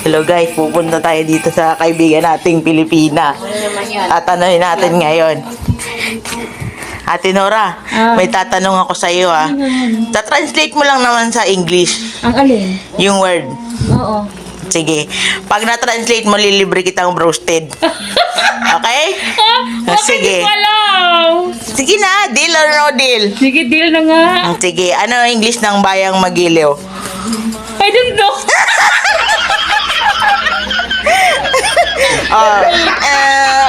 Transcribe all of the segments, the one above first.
Hello guys, pupunta tayo dito sa kaibigan nating Pilipina. At anohin natin ngayon. Ate Nora, may tatanong ako sa iyo ah. Ta-translate mo lang naman sa English. Ang alin? Yung word. Oo. Sige. Pag na-translate mo, lilibre kitang roasted. Okay? Sige. Walang! Sige na, deal or no deal? Sige, deal na nga. Sige, ano ang English ng bayang Magiliw? I don't know.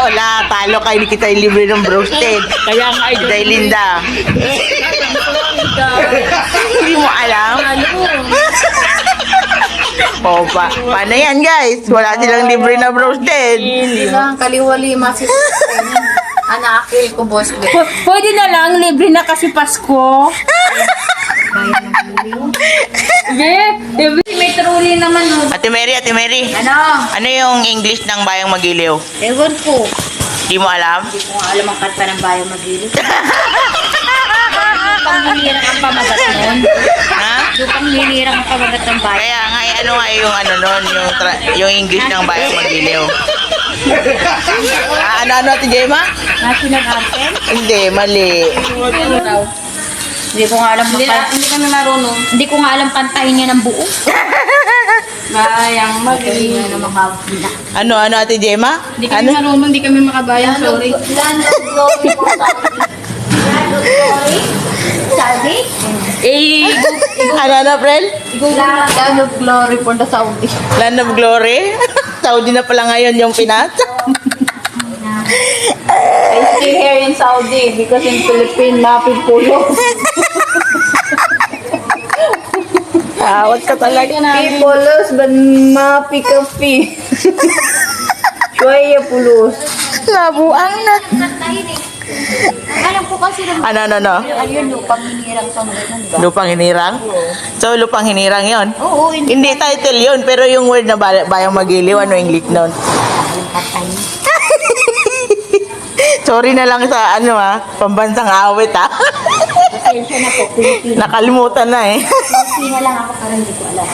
Wala, talo kayo, hindi kita libre ng roasted. Kaya nga, I don't Day Linda. Hindi mo alam? O, paano yan guys? Wala silang libre na roasted. Hindi lang, kaliwali masip. Anakil ko, boss. Pwede na lang, libre na kasi Pasko. May truly naman. Ate Mary. Ano? Ano yung English ng bayang Magiliw? Ewan ko. Hindi mo alam? Hindi ko nga alam ang kanta ng Bayo Magiliw. Lupang hinirang ang pamagat nun. Ha? Lupang hinirang ang pamagat ng bayo. Kaya nga, ano nga yung ano nun, yung English ng bayang Magiliw? Ano, Ate Gemma? National anthem? Hindi, mali. Hindi ko nga alam hindi kami marunong. Hindi ko nga alam kantahin niya ng buo. Bayang Magiliw. Ano, Ate Gemma? Hindi kami marunong, hindi kami makabayang, sorry. Land of Glory. Land of Glory? Sabi? Ano, April? Land of Glory for the Saudi. Land of Glory? Saudi na pala ngayon yung Pinas. I stay here in Saudi because in Philippines, napid pulos. Awat ka talaga na. Pulos, but mapi kapi. Kuya pulos. Nabuang na. Alam ko kasi naman. Ano? Ayun, lupang hinirang sa mga nun, diba? Lupang hinirang? So, lupang hinirang yon? Oo, Hindi title yon pero yung word na bayang Magiliw, ano English nun? Sorry na lang sa pambansang awit Pasensya na po, Pilipino. Nakalimutan na eh. Pilipino lang ako, parang hindi ko alam.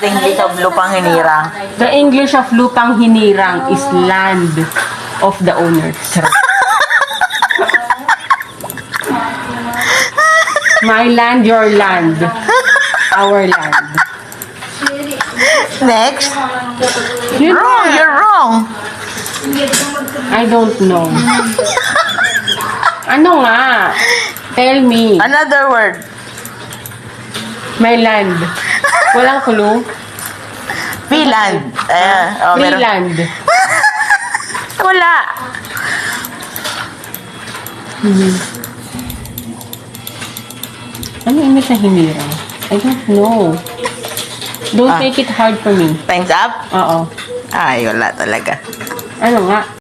English of lupang hinirang. The English of lupang hinirang is land of the owner. My land, your land. Our land. Next. Yun Wrong, na. you're wrong. I don't know. Ano nga? Tell me. Another word. My land. Walang clue. Finland. Ayan. Oh, Free meron. land. Wala. Ano yung sa hinirang? I don't know. Don't make it hard for me. Time's up? Oo. Ay, wala talaga. Ano nga?